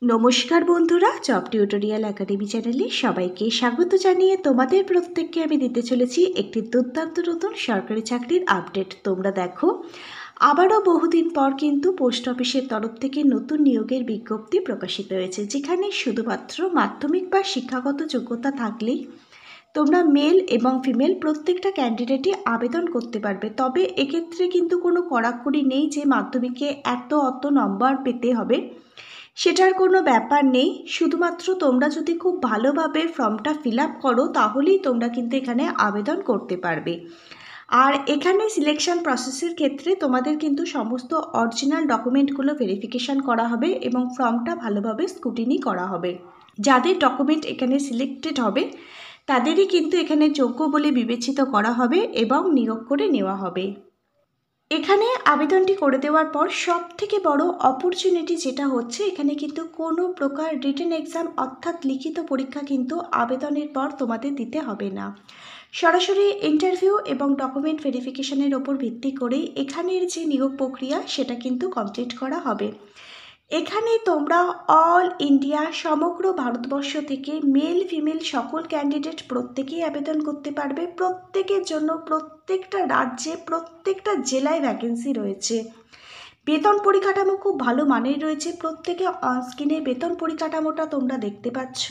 নমস্কার বন্ধুরা, job tutorial academy চ্যানেলে সবাইকে স্বাগত জানিয়ে তোমাদের প্রত্যেককে আমি দিতে চলেছি একটি দুর্দান্ত নতুন সরকারি চাকরির আপডেট। তোমরা দেখো, আবারও বহুদিন পর কিন্তু পোস্ট অফিসের তরফ থেকে নতুন নিয়োগের বিজ্ঞপ্তি প্রকাশিত হয়েছে, যেখানে শুধুমাত্র মাধ্যমিক বা শিক্ষাগত যোগ্যতা থাকলেই তোমরা মেল এবং ফিমেল প্রত্যেকটা ক্যান্ডিডেটই আবেদন করতে পারবে। তবে এক্ষেত্রে কিন্তু কোনো কড়াকড়ি নেই যে মাধ্যমিকে অত নম্বর পেতে হবে, সেটার কোনো ব্যাপার নেই। শুধুমাত্র তোমরা যদি খুব ভালোভাবে ফর্মটা ফিল আপ করো তাহলেই তোমরা কিন্তু এখানে আবেদন করতে পারবে। আর এখানে সিলেকশন প্রসেসের ক্ষেত্রে তোমাদের কিন্তু সমস্ত অরিজিনাল ডকুমেন্টগুলো ভেরিফিকেশান করা হবে এবং ফর্মটা ভালোভাবে স্ক্রুটিনি করা হবে। যাদের ডকুমেন্ট এখানে সিলেক্টেড হবে তাদেরই কিন্তু এখানে যোগ্য বলে বিবেচিত করা হবে এবং নিয়োগ করে নেওয়া হবে। এখানে আবেদনটি করে দেওয়ার পর সব থেকে বড় অপরচুনিটি যেটা হচ্ছে, এখানে কিন্তু কোনো প্রকার রিটেন এক্সাম অর্থাৎ লিখিত পরীক্ষা কিন্তু আবেদনের পর তোমাদের দিতে হবে না। সরাসরি ইন্টারভিউ এবং ডকুমেন্ট ভেরিফিকেশনের ওপর ভিত্তি করেই এখানের যে নিয়োগ প্রক্রিয়া সেটা কিন্তু কমপ্লিট করা হবে। এখানে তোমরা অল ইন্ডিয়া সমগ্র ভারতবর্ষ থেকে মেল ফিমেল সকল ক্যান্ডিডেট প্রত্যেকেই আবেদন করতে পারবে। প্রত্যেকের জন্য প্রত্যেকটা রাজ্যে প্রত্যেকটা জেলায় ভ্যাকেন্সি রয়েছে। বেতন পরিকাঠামো খুব ভালো মানের রয়েছে। প্রত্যেকে অনস্ক্রিনে বেতন পরিকাঠামোটা তোমরা দেখতে পাচ্ছ।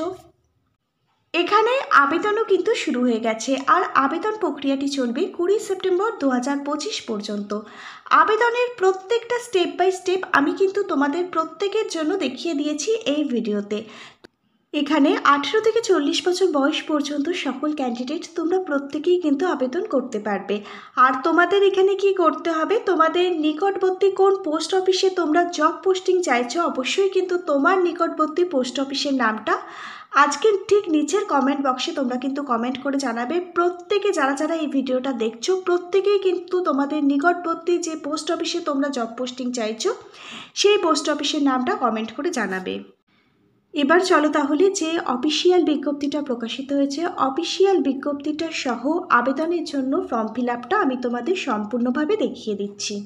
এখানে আবেদনও কিন্তু শুরু হয়ে গেছে আর আবেদন প্রক্রিয়াটি চলবে 20 সেপ্টেম্বর 2025 পর্যন্ত। আবেদনের প্রত্যেকটা স্টেপ বাই স্টেপ আমি কিন্তু তোমাদের প্রত্যেকের জন্য দেখিয়ে দিয়েছি এই ভিডিওতে। এখানে 18 থেকে 40 বছর বয়স পর্যন্ত সকল ক্যান্ডিডেট তোমরা প্রত্যেকেই কিন্তু আবেদন করতে পারবে। আর তোমাদের এখানে কি করতে হবে, তোমাদের নিকটবর্তী কোন পোস্ট অফিসে তোমরা জব পোস্টিং চাইছো, অবশ্যই কিন্তু তোমার নিকটবর্তী পোস্ট অফিসের নামটা আজকে ঠিক নিচের কমেন্ট বক্সে তোমরা কিন্তু কমেন্ট করে জানাবে। প্রত্যেকে যারা এই ভিডিওটা দেখছো প্রত্যেকেই কিন্তু তোমাদের নিকটবর্তী যে পোস্ট অফিসে তোমরা জব পোস্টিং চাইছো সেই পোস্ট অফিসের নামটা কমেন্ট করে জানাবে। এবার চলো তাহলে যে অফিসিয়াল বিজ্ঞপ্তিটা প্রকাশিত হয়েছে, অফিসিয়াল বিজ্ঞপ্তিটা সহ আবেদনের জন্য ফর্ম ফিল আপটা আমি তোমাদের সম্পূর্ণভাবে দেখিয়ে দিচ্ছি।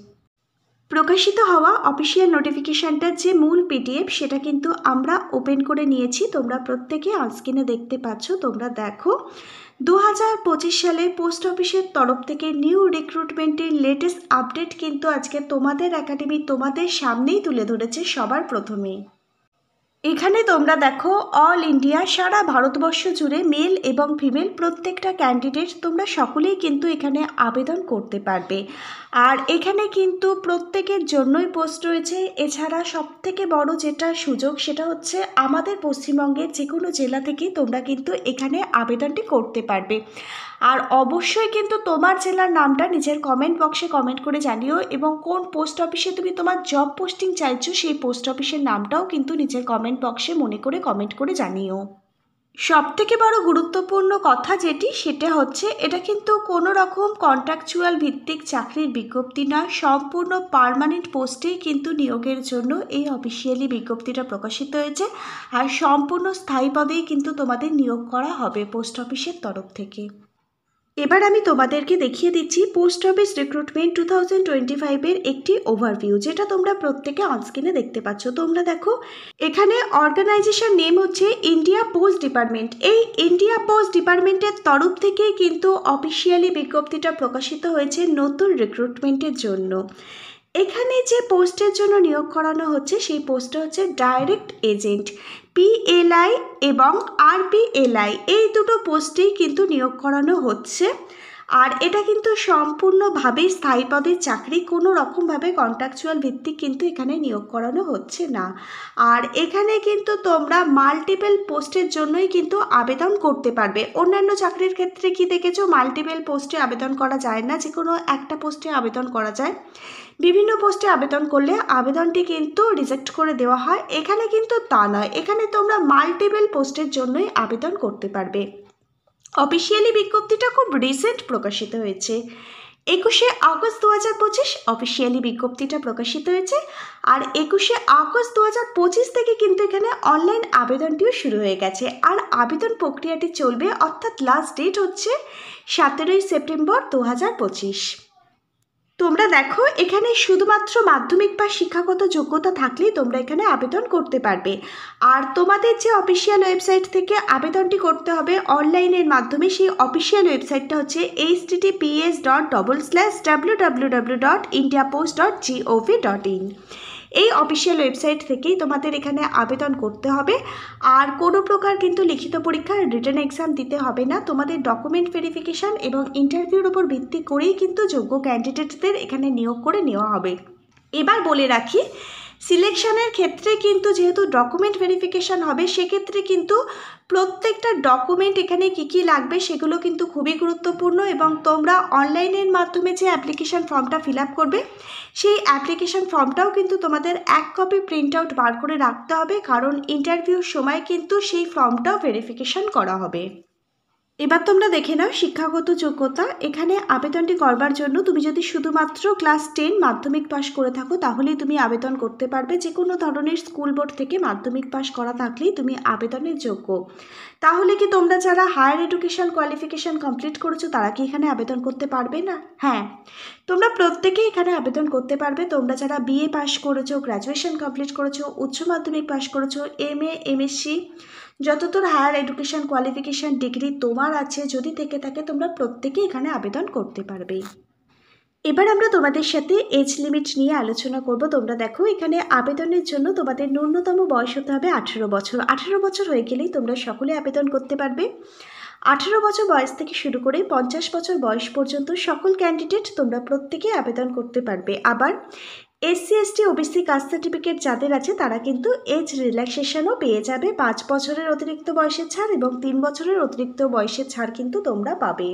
প্রকাশিত হওয়া অফিসিয়াল নোটিফিকেশানটার যে মূল পিডিএফ সেটা কিন্তু আমরা ওপেন করে নিয়েছি। তোমরা প্রত্যেকে অনস্ক্রিনে দেখতে পাচ্ছ। তোমরা দেখো, 2025 সালে পোস্ট অফিসের তরফ থেকে নিউ রিক্রুটমেন্টের লেটেস্ট আপডেট কিন্তু আজকে তোমাদের একাডেমি তোমাদের সামনেই তুলে ধরেছে সবার প্রথমেই। এখানে তোমরা দেখো, অল ইন্ডিয়া সারা ভারতবর্ষ জুড়ে মেল এবং ফিমেল প্রত্যেকটা ক্যান্ডিডেট তোমরা সকলেই কিন্তু এখানে আবেদন করতে পারবে। আর এখানে কিন্তু প্রত্যেকের জন্যই পোস্ট রয়েছে। এছাড়া সবথেকে বড় যেটা সুযোগ সেটা হচ্ছে আমাদের পশ্চিমবঙ্গের যে কোনো জেলা থেকে তোমরা কিন্তু এখানে আবেদনটি করতে পারবে। আর অবশ্যই কিন্তু তোমার জেলার নামটা নিজের কমেন্ট বক্সে কমেন্ট করে জানিও এবং কোন পোস্ট অফিসে তুমি তোমার জব পোস্টিং চাইছো সেই পোস্ট অফিসের নামটাও কিন্তু নিজের কমেন্ট বক্সে মনে করে কমেন্ট করে জানিও। সবথেকে বড় গুরুত্বপূর্ণ কথা যেটি সেটা হচ্ছে, এটা কিন্তু কোনো রকম কন্ট্রাকচুয়াল ভিত্তিক চাকরির বিজ্ঞপ্তি নয়, সম্পূর্ণ পার্মানেন্ট পোস্টেই কিন্তু নিয়োগের জন্য এই অফিসিয়ালি বিজ্ঞপ্তিটা প্রকাশিত হয়েছে। আর সম্পূর্ণ স্থায়ী পদেই কিন্তু তোমাদের নিয়োগ করা হবে পোস্ট অফিসের তরফ থেকে। এবার আমি তোমাদেরকে দেখিয়ে দিচ্ছি পোস্ট অফিস রিক্রুটমেন্ট 2025-এর একটি ওভারভিউ, যেটা তোমরা প্রত্যেকে অনস্ক্রিনে দেখতে পাচ্ছ। তোমরা দেখো, এখানে অর্গানাইজেশন নেম হচ্ছে ইন্ডিয়া পোস্ট ডিপার্টমেন্ট। এই ইন্ডিয়া পোস্ট ডিপার্টমেন্টের তরফ থেকেই কিন্তু অফিসিয়ালি বিজ্ঞপ্তিটা প্রকাশিত হয়েছে নতুন রিক্রুটমেন্টের জন্য। এখানে যে পোস্টের জন্য নিয়োগ করানো হচ্ছে সেই পোস্টটা হচ্ছে ডাইরেক্ট এজেন্ট। PLI এবং RPLI এই দুটো পোস্টেই কিন্তু নিয়োগ করানো হচ্ছে। আর এটা কিন্তু সম্পূর্ণভাবে স্থায়ী পদের চাকরি, কোনো রকমভাবে কন্ট্রাকচুয়াল ভিত্তিক কিন্তু এখানে নিয়োগ করানো হচ্ছে না। আর এখানে কিন্তু তোমরা মাল্টিপল পোস্টের জন্যই কিন্তু আবেদন করতে পারবে। অন্যান্য চাকরির ক্ষেত্রে কি দেখেছো, মাল্টিপল পোস্টে আবেদন করা যায় না, যে কোনো একটা পোস্টে আবেদন করা যায়। বিভিন্ন পোস্টে আবেদন করলে আবেদনটি কিন্তু রিজেক্ট করে দেওয়া হয়। এখানে কিন্তু তা নয়, এখানে তোমরা মাল্টিপল পোস্টের জন্যই আবেদন করতে পারবে। অফিসিয়ালি বিজ্ঞপ্তিটা খুব রিসেন্ট প্রকাশিত হয়েছে, 21শে আগস্ট 2025 অফিসিয়ালি বিজ্ঞপ্তিটা প্রকাশিত হয়েছে। আর 21শে আগস্ট 2025 থেকে কিন্তু এখানে অনলাইন আবেদনটিও শুরু হয়ে গেছে। আর আবেদন প্রক্রিয়াটি চলবে, অর্থাৎ লাস্ট ডেট হচ্ছে 17 সেপ্টেম্বর 2025। তোমরা দেখো এখানে শুধুমাত্র মাধ্যমিক বা শিক্ষাগত যোগ্যতা থাকলেই তোমরা এখানে আবেদন করতে পারবে। আর তোমাদের যে অফিসিয়াল ওয়েবসাইট থেকে আবেদনটি করতে হবে অনলাইনের মাধ্যমে, সেই অফিসিয়াল ওয়েবসাইটটা হচ্ছে https://www.indiapost.gov.in। এই অফিসিয়াল ওয়েবসাইট থেকেই তোমাদের এখানে আবেদন করতে হবে। আর কোনো প্রকার কিন্তু লিখিত পরীক্ষা রিটেন এক্সাম দিতে হবে না। তোমাদের ডকুমেন্ট ভেরিফিকেশান এবং ইন্টারভিউর উপর ভিত্তি করেই কিন্তু যোগ্য ক্যান্ডিডেটদের এখানে নিয়োগ করে নেওয়া হবে। এবার বলে রাখি, সিলেকশনের ক্ষেত্রে কিন্তু যেহেতু ডকুমেন্ট ভেরিফিকেশান হবে, সেক্ষেত্রে কিন্তু প্রত্যেকটা ডকুমেন্ট এখানে কী কী লাগবে সেগুলো কিন্তু খুবই গুরুত্বপূর্ণ। এবং তোমরা অনলাইনের মাধ্যমে যে অ্যাপ্লিকেশান ফর্মটা ফিল আপ করবে, সেই অ্যাপ্লিকেশান ফর্মটাও কিন্তু তোমাদের 1 কপি প্রিন্ট আউট বার করে রাখতে হবে, কারণ ইন্টারভিউর সময় কিন্তু সেই ফর্মটাও ভেরিফিকেশান করা হবে। এবার তোমরা দেখে নাও শিক্ষাগত যোগ্যতা। এখানে আবেদনটি করবার জন্য তুমি যদি শুধুমাত্র ক্লাস 10 মাধ্যমিক পাস করে থাকো তাহলেই তুমি আবেদন করতে পারবে। যে কোনো ধরনের স্কুল বোর্ড থেকে মাধ্যমিক পাস করা থাকলেই তুমি আবেদনের যোগ্য। তাহলে কি তোমরা যারা হায়ার এডুকেশন কোয়ালিফিকেশান কমপ্লিট করেছো তারা কি এখানে আবেদন করতে পারবে না? হ্যাঁ, তোমরা প্রত্যেকেই এখানে আবেদন করতে পারবে। তোমরা যারা বিএ পাস করেছো, গ্র্যাজুয়েশন কমপ্লিট করেছো, উচ্চ মাধ্যমিক পাস করেছো, এমএ, এমএসসি, যতদূর হায়ার এডুকেশন কোয়ালিফিকেশান ডিগ্রি তোমার আছে যদি থেকে থাকে, তোমরা প্রত্যেকেই এখানে আবেদন করতে পারবে। এবার আমরা তোমাদের সাথে এজ লিমিট নিয়ে আলোচনা করব। তোমরা দেখো এখানে আবেদনের জন্য তোমাদের ন্যূনতম বয়স হতে হবে 18 বছর। 18 বছর হয়ে গেলেই তোমরা সকলে আবেদন করতে পারবে। 18 বছর বয়স থেকে শুরু করে 50 বছর বয়স পর্যন্ত সকল ক্যান্ডিডেট তোমরা প্রত্যেকেই আবেদন করতে পারবে। আবার SC, ST, OBC caste certificate যাদের আছে তারা কিন্তু এজ রিল্যাক্সেশনও পেয়ে যাবে। 5 বছরের অতিরিক্ত বয়সের ছাড় এবং 3 বছরের অতিরিক্ত বয়সের ছাড় কিন্তু তোমরা পাবে।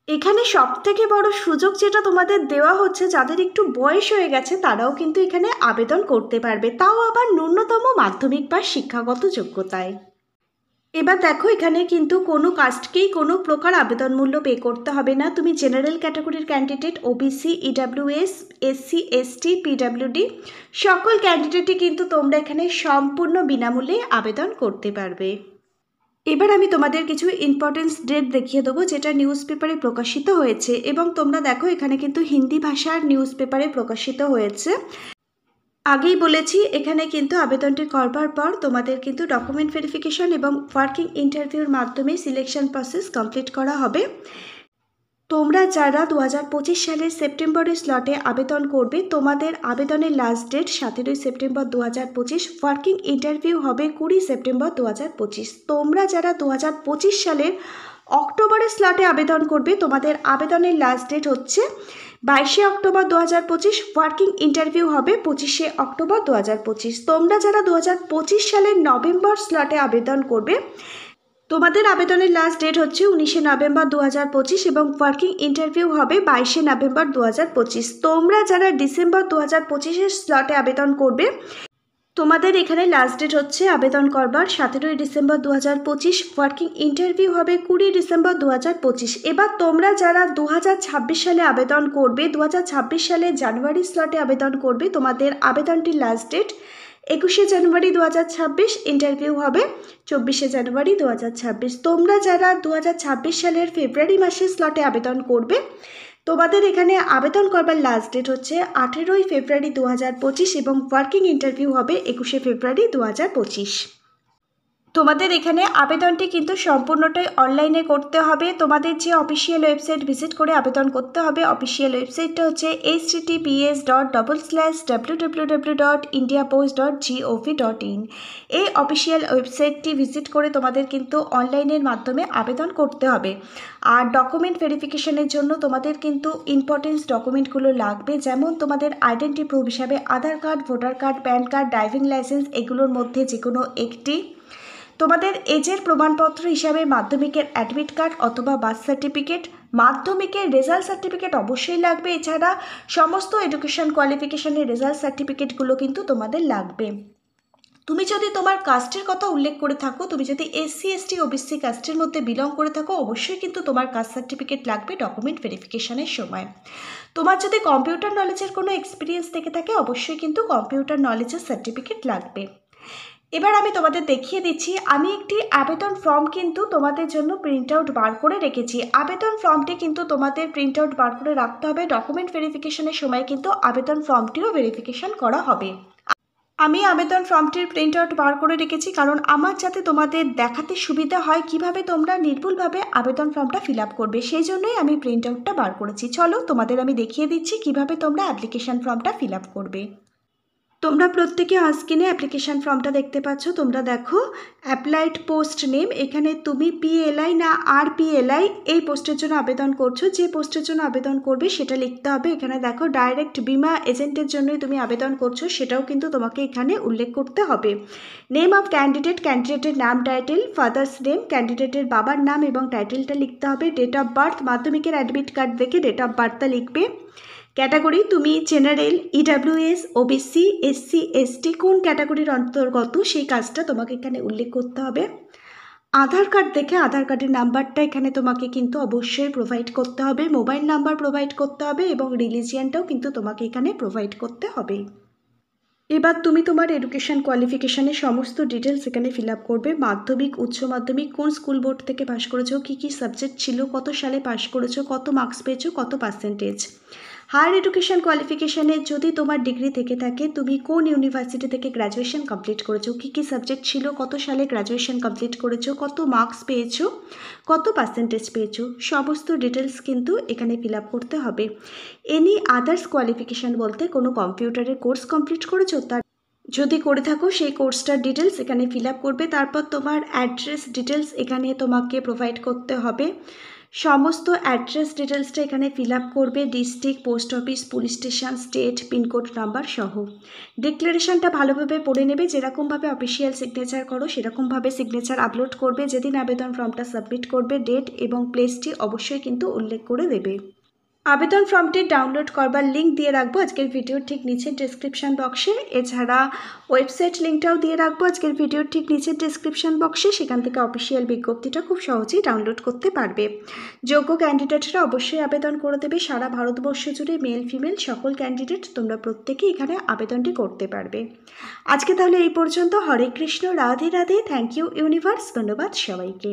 এখানে সবথেকে বড় সুযোগ যেটা তোমাদের দেওয়া হচ্ছে, যাদের একটু বয়স হয়ে গেছে তারাও কিন্তু এখানে আবেদন করতে পারবে, তাও আবার ন্যূনতম মাধ্যমিক বা শিক্ষাগত যোগ্যতায়। এবার দেখো এখানে কিন্তু কোনো কাস্টকেই কোনো প্রকার আবেদন মূল্য পে করতে হবে না। তুমি জেনারেল ক্যাটাগরির candidate, OBC, EWS, SC, ST, PWD সকল ক্যান্ডিডেটই কিন্তু তোমরা এখানে সম্পূর্ণ বিনামূল্যে আবেদন করতে পারবে। এবার আমি তোমাদের কিছু ইম্পর্টেন্স ডেট দেখিয়ে দেবো যেটা নিউজ পেপারে প্রকাশিত হয়েছে। এবং তোমরা দেখো এখানে কিন্তু হিন্দি ভাষার নিউজ পেপারে প্রকাশিত হয়েছে। আগেই বলেছি এখানে কিন্তু আবেদনটি করবার পর তোমাদের কিন্তু ডকুমেন্ট ভেরিফিকেশন এবং ওয়ার্কিং ইন্টারভিউর মাধ্যমে সিলেকশন প্রসেস কমপ্লিট করা হবে। তোমরা যারা 2025 সালের সেপ্টেম্বরের স্লটে আবেদন করবে, তোমাদের আবেদনের last date 17 September 2025। Walk in interview হবে 20 সেপ্টেম্বর 2025। তোমরা যারা 2025 সালের অক্টোবরের স্লটে আবেদন করবে, তোমাদের আবেদনের লাস্ট ডেট হচ্ছে 22 অক্টোবর 2025। ওয়ার্কিং ইন্টারভিউ হবে 25 অক্টোবর 2025। তোমরা যারা 2025 সালের নভেম্বর স্লটে আবেদন করবে, তোমাদের আবেদনের লাস্ট ডেট হচ্ছে 19 নভেম্বর 2025 এবং ওয়ার্কিং ইন্টারভিউ হবে 22 নভেম্বর 2025। তোমরা যারা ডিসেম্বর 2025-এর স্লটে আবেদন করবে, তোমাদের এখানে লাস্ট ডেট হচ্ছে আবেদন করবার 17 ডিসেম্বর 2025। ওয়ার্কিং ইন্টারভিউ হবে 20 ডিসেম্বর 2025। এবার তোমরা যারা 2026 সালে আবেদন করবে, 2026 সালে জানুয়ারি স্লটে আবেদন করবে, তোমাদের আবেদনটির লাস্ট ডেট 21 জানুয়ারি 2026। ইন্টারভিউ হবে 24 জানুয়ারি 2026। তোমরা যারা 2026 সালের ফেব্রুয়ারি মাসের স্লটে আবেদন করবে, তোমাদের এখানে আবেদন করবার লাস্ট ডেট হচ্ছে 18 ফেব্রুয়ারি 2025 এবং ওয়ার্কিং ইন্টারভিউ হবে 21 ফেব্রুয়ারি 2025। তোমাদের এখানে আবেদনটি কিন্তু সম্পূর্ণটাই অনলাইনে করতে হবে। তোমাদের যে অফিসিয়াল ওয়েবসাইট ভিজিট করে আবেদন করতে হবে, অফিসিয়াল ওয়েবসাইটটা হচ্ছে https://www.indiapost.gov.in। এই অফিসিয়াল ওয়েবসাইটটি ভিজিট করে তোমাদের কিন্তু অনলাইনের মাধ্যমে আবেদন করতে হবে। আর ডকুমেন্ট ভেরিফিকেশনের জন্য তোমাদের কিন্তু ইম্পর্টেন্স ডকুমেন্টগুলো লাগবে, যেমন তোমাদের আইডেন্টি প্রুফ হিসাবে Aadhaar card, voter card, PAN card, driving licence, এগুলোর মধ্যে যে কোনো একটি। তোমাদের এজের প্রমাণপত্র হিসাবে মাধ্যমিকের অ্যাডমিট কার্ড অথবা বার্থ সার্টিফিকেট, মাধ্যমিকের রেজাল্ট সার্টিফিকেট অবশ্যই লাগবে। এছাড়া সমস্ত এডুকেশন কোয়ালিফিকেশনের রেজাল্ট সার্টিফিকেটগুলো কিন্তু তোমাদের লাগবে। তুমি যদি তোমার কাস্টের কথা উল্লেখ করে থাকো, তুমি যদি এসসি, এসটি, ওবিসি কাস্টের মধ্যে বিলং করে থাকো, অবশ্যই কিন্তু তোমার কাস্ট সার্টিফিকেট লাগবে ডকুমেন্ট ভেরিফিকেশনের সময়। তোমার যদি কম্পিউটার নলেজের কোনো এক্সপিরিয়েন্স থেকে থাকে, অবশ্যই কিন্তু কম্পিউটার নলেজের সার্টিফিকেট লাগবে। এবার আমি তোমাদের দেখিয়ে দিচ্ছি, আমি একটি আবেদন ফর্ম কিন্তু তোমাদের জন্য প্রিন্ট আউট বার করে রেখেছি। আবেদন ফর্মটি কিন্তু তোমাদের প্রিন্ট আউট বার করে রাখতে হবে। ডকুমেন্ট ভেরিফিকেশনের সময় কিন্তু আবেদন ফর্মটিও ভেরিফিকেশন করা হবে। আমি আবেদন ফর্মটির প্রিন্ট আউট বার করে রেখেছি, কারণ আমার যাতে তোমাদের দেখাতে সুবিধা হয় কিভাবে তোমরা নির্ভুলভাবে আবেদন ফর্মটা ফিল আপ করবে, সেই জন্যই আমি প্রিন্ট আউটটা বার করেছি। চলো তোমাদের আমি দেখিয়ে দিচ্ছি কিভাবে তোমরা অ্যাপ্লিকেশন ফর্মটা ফিল আপ করবে। তোমরা প্রত্যেকে স্ক্রিনে অ্যাপ্লিকেশন ফর্মটা দেখতে পাচ্ছ। তোমরা দেখো অ্যাপ্লাইড পোস্ট নেম, এখানে তুমি পিএলআই না আরপিএলআই এই পোস্টের জন্য আবেদন করছো, যে পোস্টের জন্য আবেদন করবে সেটা লিখতে হবে। এখানে দেখো ডাইরেক্ট বিমা এজেন্টের জন্যই তুমি আবেদন করছো, সেটাও কিন্তু তোমাকে এখানে উল্লেখ করতে হবে। নেম অফ ক্যান্ডিডেট, ক্যান্ডিডেটের নাম টাইটেল, ফাদার্স নেম, ক্যান্ডিডেটের বাবার নাম এবং টাইটেলটা লিখতে হবে। ডেট অফ বার্থ, মাধ্যমিকের অ্যাডমিট কার্ড দেখে ডেট অফ বার্থটা লিখবে। ক্যাটাগরি তুমি general, EWS, OBC, SC, ST কোন ক্যাটাগরির অন্তর্গত সেই কাজটা তোমাকে এখানে উল্লেখ করতে হবে। আধার কার্ড দেখে আধার কার্ডের নাম্বারটা এখানে তোমাকে কিন্তু অবশ্যই প্রোভাইড করতে হবে। মোবাইল নাম্বার প্রোভাইড করতে হবে এবং রিলিজিয়ানটাও কিন্তু তোমাকে এখানে প্রোভাইড করতে হবে। এবার তুমি তোমার এডুকেশন কোয়ালিফিকেশানের সমস্ত ডিটেলস এখানে ফিল আপ করবে। মাধ্যমিক, উচ্চ মাধ্যমিক, কোন স্কুল বোর্ড থেকে পাশ করেছো, কী কী সাবজেক্ট ছিল, কত সালে পাশ করেছো, কত মার্কস পেয়েছো, কত পার্সেন্টেজ। হায়ার এডুকেশন কোয়ালিফিকেশানে যদি তোমার ডিগ্রি থেকে থাকে, তুমি কোন ইউনিভার্সিটি থেকে গ্র্যাজুয়েশন কমপ্লিট করেছো, কী কী সাবজেক্ট ছিল, কত সালে গ্র্যাজুয়েশন কমপ্লিট করেছো, কত মার্কস পেয়েছো, কত পার্সেন্টেজ পেয়েছো, সমস্ত ডিটেলস কিন্তু এখানে ফিল আপ করতে হবে। এনি আদার্স কোয়ালিফিকেশান বলতে কোনো কম্পিউটারের কোর্স কমপ্লিট করেছো, তার যদি করে থাকো সেই কোর্সটার ডিটেলস এখানে ফিল আপ করবে। তারপর তোমার অ্যাড্রেস ডিটেলস এখানে তোমাকে প্রোভাইড করতে হবে। সমস্ত অ্যাড্রেস ডিটেলসটা এখানে ফিল আপ করবে, district, post office, police station, state, pincode number সহ। ডিক্লারেশনটা ভালোভাবে পড়ে নেবে, যেরকমভাবে অফিসিয়াল সিগনেচার করো সেরকমভাবে সিগনেচার আপলোড করবে। যেদিন আবেদন ফর্মটা সাবমিট করবে ডেট এবং প্লেসটি অবশ্যই কিন্তু উল্লেখ করে দেবে। আবেদন ফর্মটি ডাউনলোড করবার লিঙ্ক দিয়ে রাখবো আজকের ভিডিওর ঠিক নিচের ডেসক্রিপশন বক্সে। এছাড়া ওয়েবসাইট লিঙ্কটাও দিয়ে রাখবো আজকের ভিডিওর ঠিক নিচের ডেসক্রিপশন বক্সে, সেখান থেকে অফিসিয়াল বিজ্ঞপ্তিটা খুব সহজেই ডাউনলোড করতে পারবে। যোগ্য ক্যান্ডিডেটরা অবশ্যই আবেদন করে দেবে। সারা ভারতবর্ষ জুড়ে মেল ফিমেল সকল ক্যান্ডিডেট তোমরা প্রত্যেকেই এখানে আবেদনটি করতে পারবে। আজকে তাহলে এই পর্যন্ত। Hare Krishna, Radhe Radhe, thank you universe, ধন্যবাদ সবাইকে।